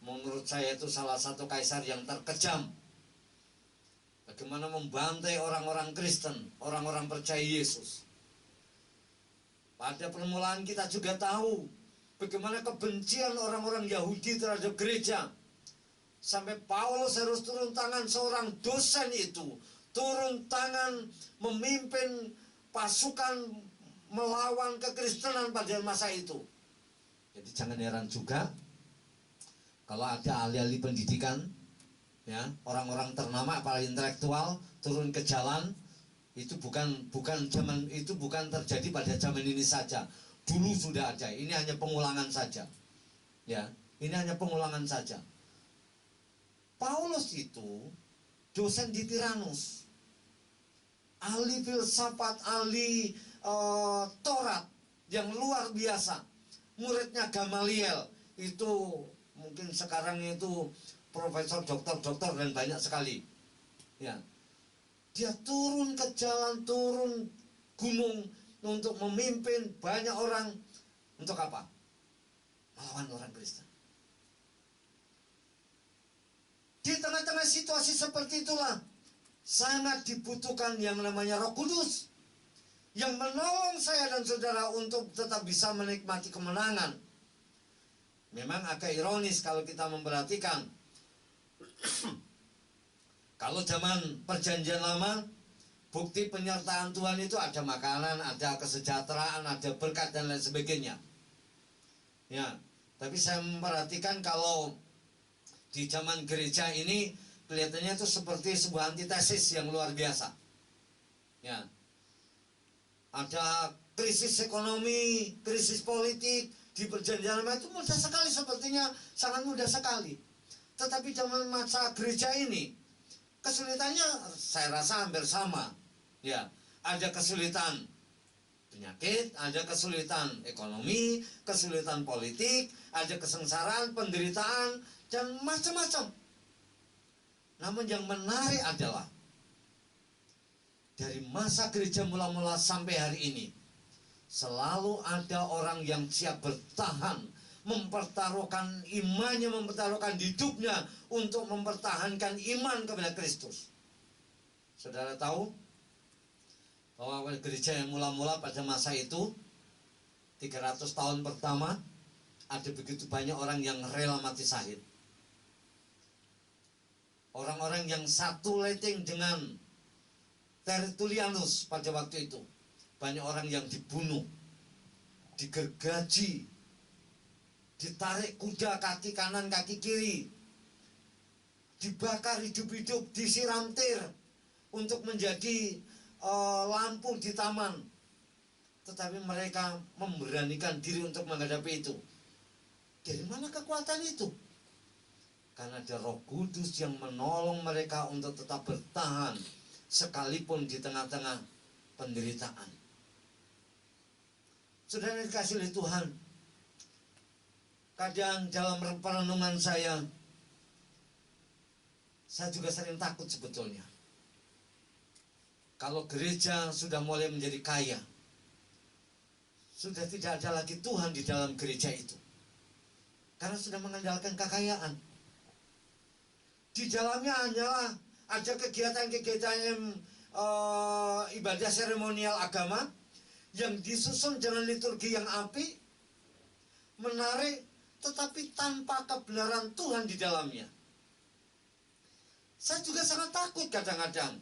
menurut saya itu salah satu kaisar yang terkejam. Bagaimana membantai orang-orang Kristen, orang-orang percaya Yesus. Pada permulaan kita juga tahu bagaimana kebencian orang-orang Yahudi terhadap gereja. Sampai Paulus harus turun tangan, seorang dosen itu turun tangan memimpin pasukan melawan kekristenan pada masa itu. Jadi jangan heran juga kalau ada ahli-ahli pendidikan, ya, orang-orang ternama, para intelektual turun ke jalan. Itu bukan terjadi pada zaman ini saja. Dulu sudah ada. Ini hanya pengulangan saja. Ya, ini hanya pengulangan saja. Paulus itu dosen di Tiranus, ahli filsafat, ahli Taurat yang luar biasa. Muridnya Gamaliel itu mungkin sekarang itu profesor, doktor dan banyak sekali. Ya, dia turun ke jalan, turun gunung untuk memimpin banyak orang. Untuk apa? Melawan orang Kristen. Di tengah-tengah situasi seperti itulah sangat dibutuhkan yang namanya Roh Kudus yang menolong saya dan saudara untuk tetap bisa menikmati kemenangan. Memang agak ironis kalau kita memperhatikan. Kalau zaman perjanjian lama, bukti penyertaan Tuhan itu ada makanan, ada kesejahteraan, ada berkat dan lain sebagainya. Ya, tapi saya memperhatikan kalau di zaman gereja ini kelihatannya itu seperti sebuah antitesis yang luar biasa. Ya, ada krisis ekonomi, krisis politik di perjanjian lama itu mudah sekali, sepertinya sangat mudah sekali. Tetapi zaman masa gereja ini kesulitannya saya rasa hampir sama. Ya, ada kesulitan penyakit, ada kesulitan ekonomi, kesulitan politik, ada kesengsaraan, penderitaan, dan macam-macam. Namun yang menarik adalah dari masa gereja mula-mula sampai hari ini selalu ada orang yang siap bertahan, mempertaruhkan imannya, mempertaruhkan hidupnya untuk mempertahankan iman kepada Kristus. Saudara tahu bahwa gereja yang mula-mula pada masa itu 300 tahun pertama ada begitu banyak orang yang rela mati syahid. Orang-orang yang satu rating dengan Tertullianus pada waktu itu. Banyak orang yang dibunuh, digergaji, ditarik kuda kaki kanan kaki kiri, dibakar hidup-hidup, disiram tir untuk menjadi lampu di taman. Tetapi mereka memberanikan diri untuk menghadapi itu. Dari mana kekuatan itu? Karena ada Roh Kudus yang menolong mereka untuk tetap bertahan sekalipun di tengah-tengah penderitaan. Saudara dikasihi oleh Tuhan, kadang dalam perenungan saya juga sering takut sebetulnya. Kalau gereja sudah mulai menjadi kaya, sudah tidak ada lagi Tuhan di dalam gereja itu. Karena sudah mengandalkan kekayaan. Di dalamnya hanyalah ada kegiatan-kegiatan ibadah seremonial agama yang disusun dengan liturgi yang apik, menarik, tetapi tanpa kebenaran Tuhan di dalamnya. Saya juga sangat takut kadang-kadang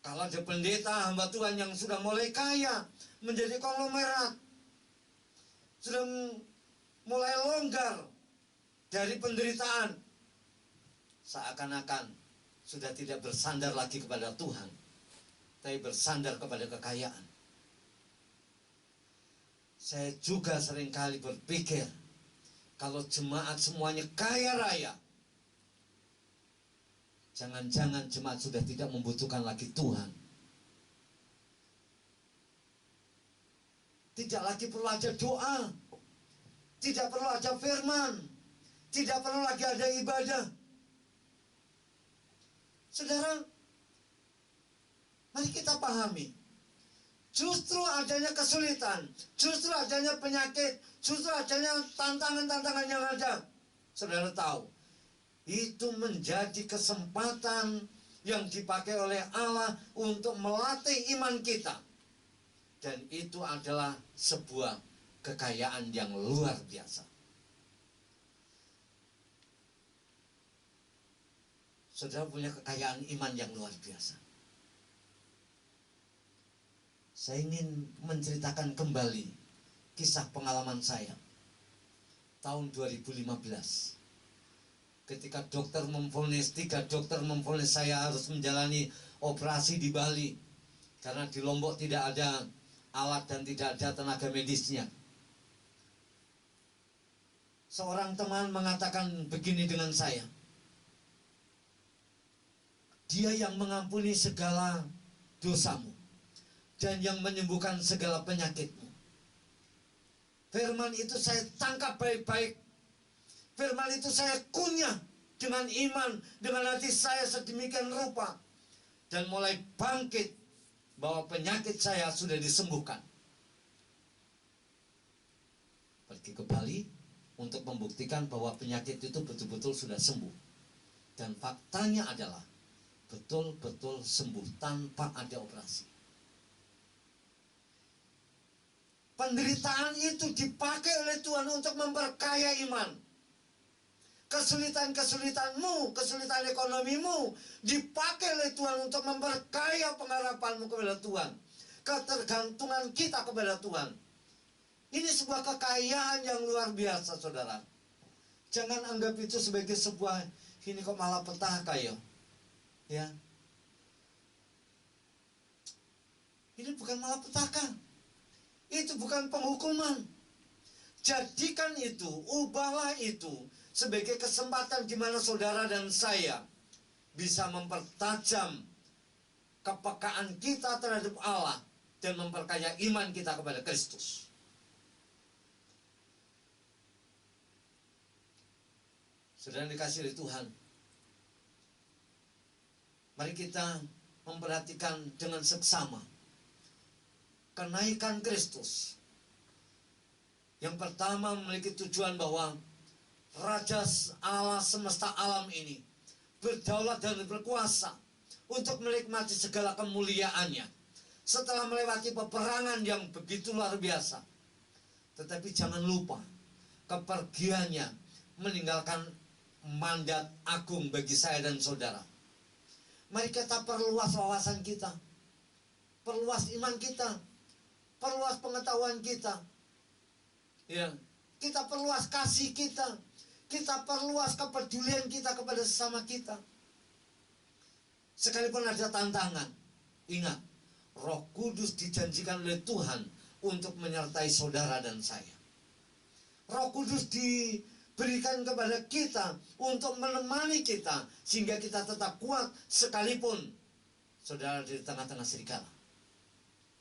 kalau ada pendeta hamba Tuhan yang sudah mulai kaya, menjadi konglomerat, sudah mulai longgar dari penderitaan, seakan-akan sudah tidak bersandar lagi kepada Tuhan. tapi bersandar kepada kekayaan. Saya juga seringkali berpikir, kalau jemaat semuanya kaya raya, jangan-jangan jemaat sudah tidak membutuhkan lagi Tuhan. Tidak lagi perlu ada doa, tidak perlu ada firman, tidak perlu lagi ada ibadah. Saudara, mari kita pahami, justru adanya kesulitan, justru adanya penyakit, justru adanya tantangan-tantangan yang ada, saudara tahu, itu menjadi kesempatan yang dipakai oleh Allah untuk melatih iman kita. Dan itu adalah sebuah kekayaan yang luar biasa. Saudara punya kekayaan iman yang luar biasa. Saya ingin menceritakan kembali kisah pengalaman saya. Tahun 2015. Ketika dokter memvonis, 3 dokter memvonis saya harus menjalani operasi di Bali. Karena di Lombok tidak ada alat dan tidak ada tenaga medisnya. Seorang teman mengatakan begini dengan saya, Dia yang mengampuni segala dosamu dan yang menyembuhkan segala penyakitmu. Firman itu saya tangkap baik-baik. Firman itu saya kunyah dengan iman, dengan hati saya sedemikian rupa, dan mulai bangkit bahwa penyakit saya sudah disembuhkan. Pergi ke Bali untuk membuktikan bahwa penyakit itu betul-betul sudah sembuh. Dan faktanya adalah betul-betul sembuh tanpa ada operasi. Penderitaan itu dipakai oleh Tuhan untuk memperkaya iman. Kesulitan-kesulitanmu, kesulitan ekonomimu dipakai oleh Tuhan untuk memperkaya pengharapanmu kepada Tuhan. Ketergantungan kita kepada Tuhan. Ini sebuah kekayaan yang luar biasa, saudara. Jangan anggap itu sebagai sebuah, ini kok malah petaka ya. Ya. Ini bukan malapetaka. Itu bukan penghukuman. Jadikan itu, ubahlah itu sebagai kesempatan di mana saudara dan saya bisa mempertajam kepekaan kita terhadap Allah dan memperkaya iman kita kepada Kristus. Saudara dikasih oleh Tuhan, mari kita memperhatikan dengan seksama kenaikan Kristus. Yang pertama memiliki tujuan bahwa Raja Allah semesta alam ini berdaulat dan berkuasa untuk menikmati segala kemuliaannya setelah melewati peperangan yang begitu luar biasa. Tetapi jangan lupa, kepergiannya meninggalkan mandat agung bagi saya dan saudara. Mari kita perluas wawasan kita, perluas iman kita, perluas pengetahuan kita. Ya, kita perluas kasih kita perluas kepedulian kita kepada sesama kita. Sekalipun ada tantangan, ingat, Roh Kudus dijanjikan oleh Tuhan untuk menyertai saudara dan saya. Roh Kudus diberikan kepada kita untuk menemani kita sehingga kita tetap kuat sekalipun saudara di tengah-tengah serigala.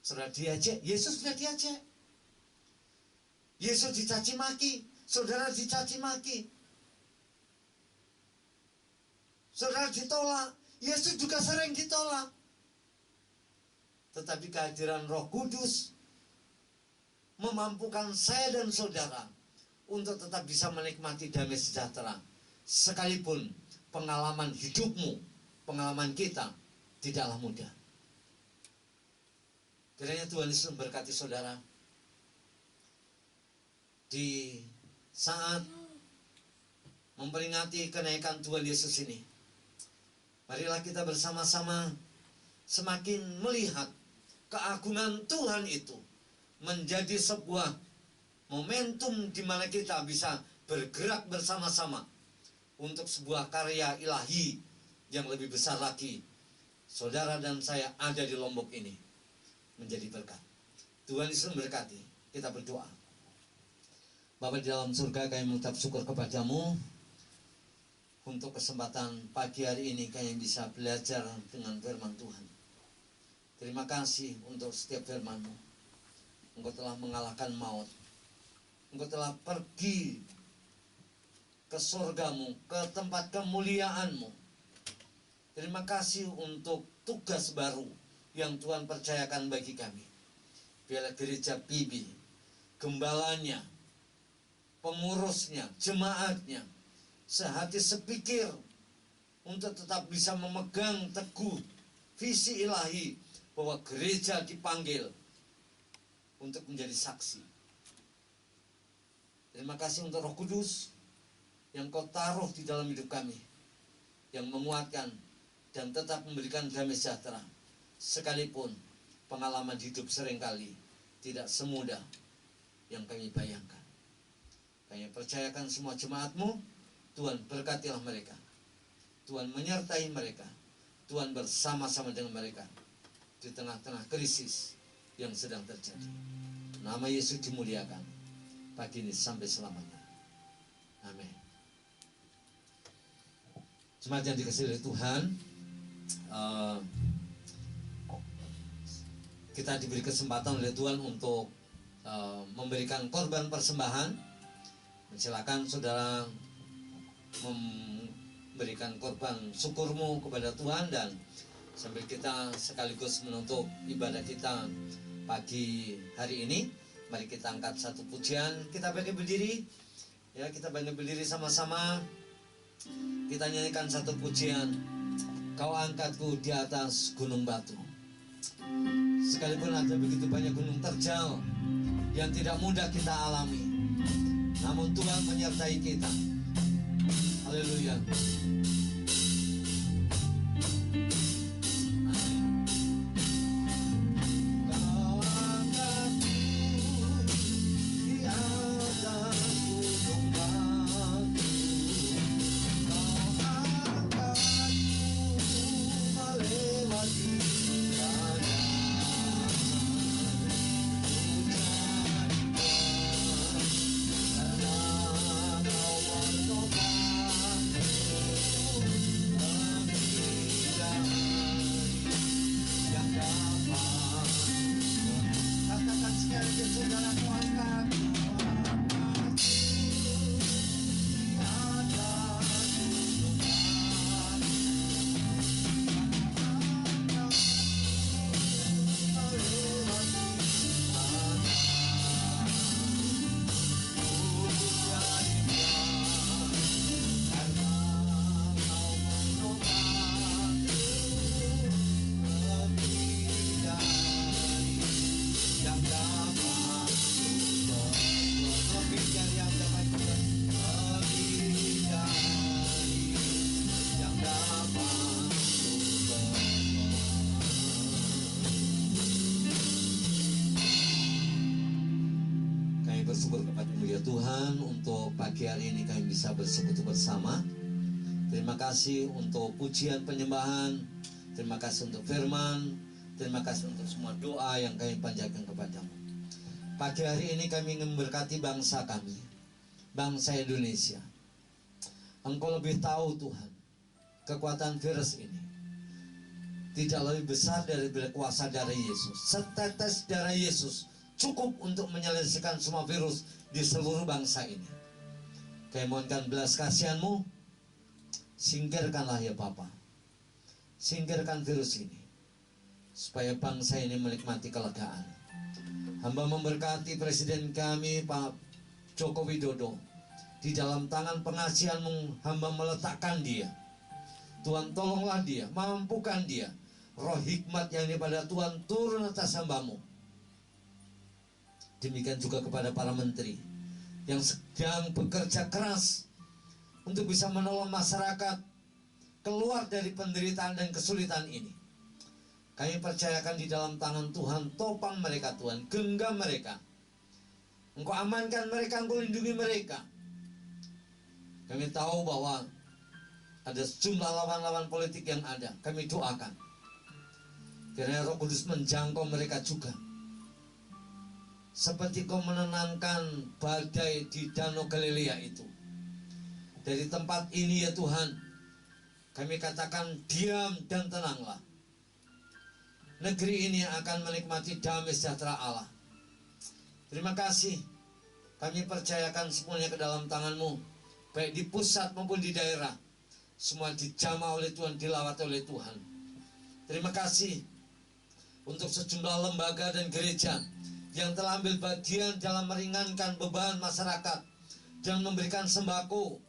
Saudara diajak, Yesus sudah diajak. Yesus dicaci maki, saudara dicaci maki. Saudara ditolak, Yesus juga sering ditolak. Tetapi kehadiran Roh Kudus memampukan saya dan saudara untuk tetap bisa menikmati damai sejahtera. Sekalipun pengalaman hidupmu, pengalaman kita tidaklah mudah. Kiranya Tuhan Yesus memberkati saudara. Di saat memperingati kenaikan Tuhan Yesus ini, marilah kita bersama-sama semakin melihat keagungan Tuhan itu menjadi sebuah momentum di mana kita bisa bergerak bersama-sama untuk sebuah karya ilahi yang lebih besar lagi saudara dan saya ada di Lombok ini menjadi berkat. Tuhan Yesus memberkati. Kita berdoa. Bapa di dalam surga, kami mengucap syukur kepadamu untuk kesempatan pagi hari ini kami bisa belajar dengan firman Tuhan. Terima kasih untuk setiap firman-Mu. Engkau telah mengalahkan maut. Engkau telah pergi ke surga-Mu, ke tempat kemuliaan-Mu. Terima kasih untuk tugas baru yang Tuhan percayakan bagi kami. Biarlah gereja Pibi, gembalanya, pengurusnya, jemaatnya, sehati sepikir untuk tetap bisa memegang teguh visi ilahi bahwa gereja dipanggil untuk menjadi saksi. Terima kasih untuk Roh Kudus yang Kau taruh di dalam hidup kami, yang menguatkan dan tetap memberikan damai sejahtera, sekalipun pengalaman hidup seringkali tidak semudah yang kami bayangkan. Kami percayakan semua jemaat-Mu. Tuhan berkatilah mereka, Tuhan menyertai mereka, Tuhan bersama-sama dengan mereka di tengah-tengah krisis yang sedang terjadi. Nama Yesus dimuliakan pagi ini sampai selamanya. Amin. Jemaat yang dikasihi oleh Tuhan, kita diberi kesempatan oleh Tuhan untuk memberikan korban persembahan. Silakan saudara memberikan korban syukurmu kepada Tuhan, dan sambil kita sekaligus menutup ibadah kita pagi hari ini, mari kita angkat satu pujian. Kita bangkit berdiri, ya, kita bangkit berdiri sama-sama. Kita nyanyikan satu pujian. Kau angkatku di atas gunung batu. Sekalipun ada begitu banyak gunung terjal yang tidak mudah kita alami, namun Tuhan menyertai kita. Haleluya. Bersyukur kepada-Mu ya Tuhan, untuk pagi hari ini kami bisa bersekutu bersama. Terima kasih untuk pujian penyembahan, terima kasih untuk firman, terima kasih untuk semua doa yang kami panjatkan kepada-Mu. Pagi hari ini kami ingin memberkati bangsa kami, bangsa Indonesia. Engkau lebih tahu Tuhan, kekuatan virus ini tidak lebih besar dari kuasa darah Yesus. Setetes darah Yesus cukup untuk menyelesaikan semua virus di seluruh bangsa ini. Kami mohonkan belas kasihan-Mu, singkirkanlah ya Bapa, singkirkan virus ini, supaya bangsa ini menikmati kelegaan. Hamba memberkati Presiden kami Pak Joko Widodo. Di dalam tangan pengasihan-Mu hamba meletakkan dia. Tuhan tolonglah dia, mampukan dia. Roh hikmat yang daripada Tuhan turun atas hamba-Mu. Demikian juga kepada para menteri yang sedang bekerja keras untuk bisa menolong masyarakat keluar dari penderitaan dan kesulitan ini. Kami percayakan di dalam tangan Tuhan, topang mereka Tuhan, genggam mereka. Engkau amankan mereka, Engkau lindungi mereka. Kami tahu bahwa ada sejumlah lawan-lawan politik yang ada. Kami doakan Kiranya Roh Kudus menjangkau mereka juga, seperti Kau menenangkan badai di Danau Galilea itu. Dari tempat ini ya Tuhan, kami katakan diam dan tenanglah. Negeri ini akan menikmati damai sejahtera Allah. Terima kasih. Kami percayakan semuanya ke dalam tangan-Mu, baik di pusat maupun di daerah. Semua dijamah oleh Tuhan, dilawat oleh Tuhan. Terima kasih untuk sejumlah lembaga dan gereja yang telah ambil bagian dalam meringankan beban masyarakat dan memberikan sembako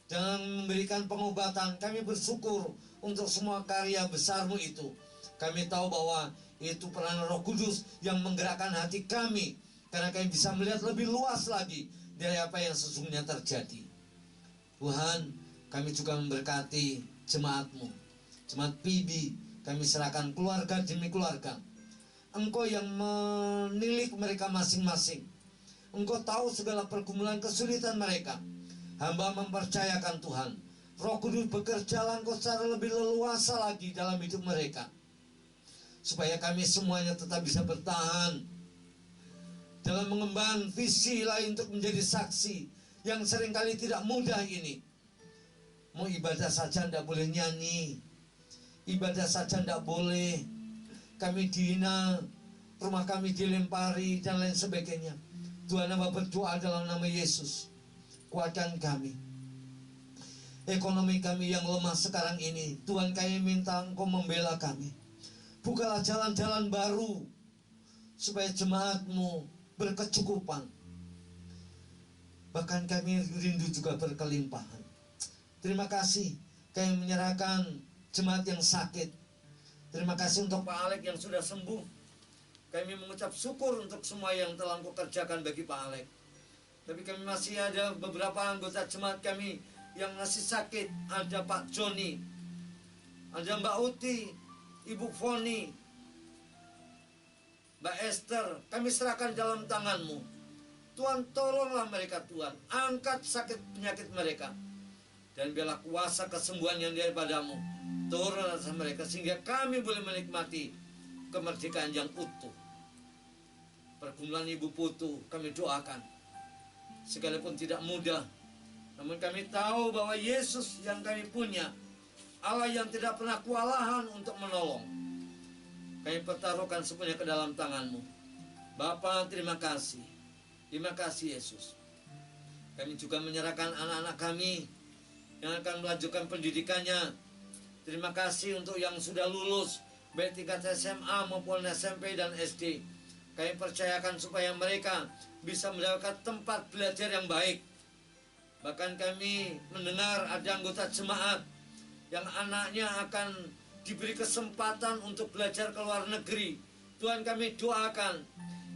dan memberikan pengobatan. Kami bersyukur untuk semua karya besar-Mu itu. Kami tahu bahwa itu peranan Roh Kudus yang menggerakkan hati kami, karena kami bisa melihat lebih luas lagi dari apa yang sesungguhnya terjadi. Tuhan, kami juga memberkati jemaat-Mu, jemaat PIBI. Kami serahkan keluarga demi keluarga. Engkau yang menilik mereka masing-masing. Engkau tahu segala pergumulan kesulitan mereka. Hamba mempercayakan Tuhan, Roh Kudus bekerja Engkau secara lebih leluasa lagi dalam hidup mereka, supaya kami semuanya tetap bisa bertahan dalam mengemban visi lain untuk menjadi saksi yang seringkali tidak mudah ini. Mau ibadah saja tidak boleh nyanyi, ibadah saja tidak boleh, kami dihina, rumah kami dilempari dan lain sebagainya. Tuhan, hamba berdoa dalam nama Yesus, kuatkan kami. Ekonomi kami yang lemah sekarang ini, Tuhan, kami minta Engkau membela kami. Bukalah jalan-jalan baru supaya jemaat-Mu berkecukupan. Bahkan kami rindu juga berkelimpahan. Terima kasih kami menyerahkan jemaat yang sakit. Terima kasih untuk Pak Alek yang sudah sembuh. Kami mengucap syukur untuk semua yang telah Engkau kerjakan bagi Pak Alek. Tapi kami masih ada beberapa anggota jemaat kami yang masih sakit. Ada Pak Joni, ada Mbak Uti, Ibu Foni, Mbak Esther. Kami serahkan dalam tangan-Mu. Tuhan, tolonglah mereka Tuhan. Angkat sakit penyakit mereka. Dan biarlah kuasa kesembuhan yang daripada-Mu turun atas mereka, sehingga kami boleh menikmati kemerdekaan yang utuh. Pergumulan Ibu Putu kami doakan, sekalipun tidak mudah, namun kami tahu bahwa Yesus yang kami punya, Allah yang tidak pernah kewalahan untuk menolong. Kami pertaruhkan semuanya ke dalam tangan-Mu. Bapa, terima kasih. Terima kasih Yesus. Kami juga menyerahkan anak-anak kami yang akan melanjutkan pendidikannya. Terima kasih untuk yang sudah lulus, baik tingkat SMA maupun SMP dan SD. Kami percayakan supaya mereka bisa mendapatkan tempat belajar yang baik. Bahkan kami mendengar ada anggota jemaat yang anaknya akan diberi kesempatan untuk belajar ke luar negeri. Tuhan, kami doakan,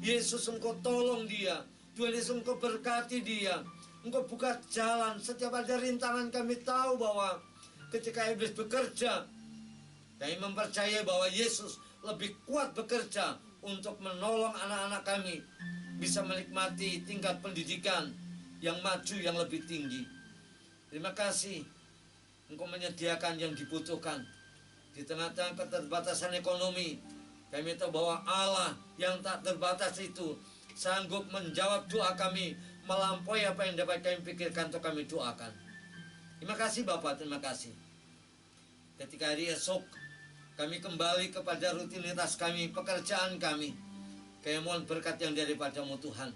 Yesus, Engkau tolong dia. Tuhan Yesus, Engkau berkati dia. Engkau buka jalan. Setiap ada rintangan, kami tahu bahwa ketika iblis bekerja, kami mempercayai bahwa Yesus lebih kuat bekerja untuk menolong anak-anak kami bisa menikmati tingkat pendidikan yang maju, yang lebih tinggi. Terima kasih Engkau menyediakan yang dibutuhkan. Di tengah-tengah keterbatasan ekonomi, kami tahu bahwa Allah yang tak terbatas itu sanggup menjawab doa kami melampaui apa yang dapat kami pikirkan atau kami doakan. Terima kasih Bapak, terima kasih. Ketika hari esok kami kembali kepada rutinitas kami, pekerjaan kami, kami mohon berkat yang daripada-Mu Tuhan.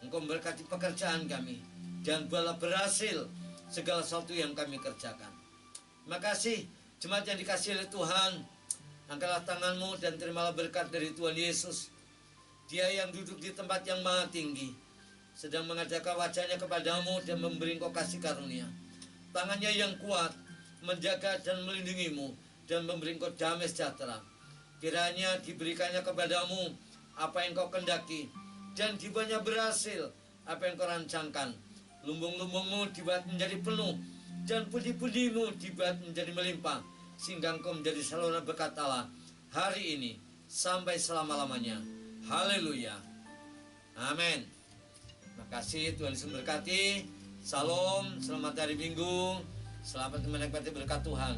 Engkau memberkati pekerjaan kami dan buatlah berhasil segala sesuatu yang kami kerjakan. Terima kasih jemaat yang dikasihi oleh Tuhan. Angkatlah tangan-Mu dan terimalah berkat dari Tuhan Yesus. Dia yang duduk di tempat yang maha tinggi sedang mengadakan wajahnya kepadamu dan memberi Engkau kasih karunia. Tangannya yang kuat menjaga dan melindungi-Mu dan memberi Engkau damai sejahtera. Kiranya diberikannya kepadamu apa yang Kau kendaki dan dibuatnya berhasil apa yang Kau rancangkan. Lumbung-lumbung-Mu dibuat menjadi penuh dan pundi-pundi-Mu dibuat menjadi melimpah, sehingga Engkau menjadi saluran berkat Allah hari ini sampai selama-lamanya. Haleluya. Amin. Terima kasih, Tuhan Yesus memberkati. Salam, selamat hari Minggu. Selamat menikmati berkat Tuhan.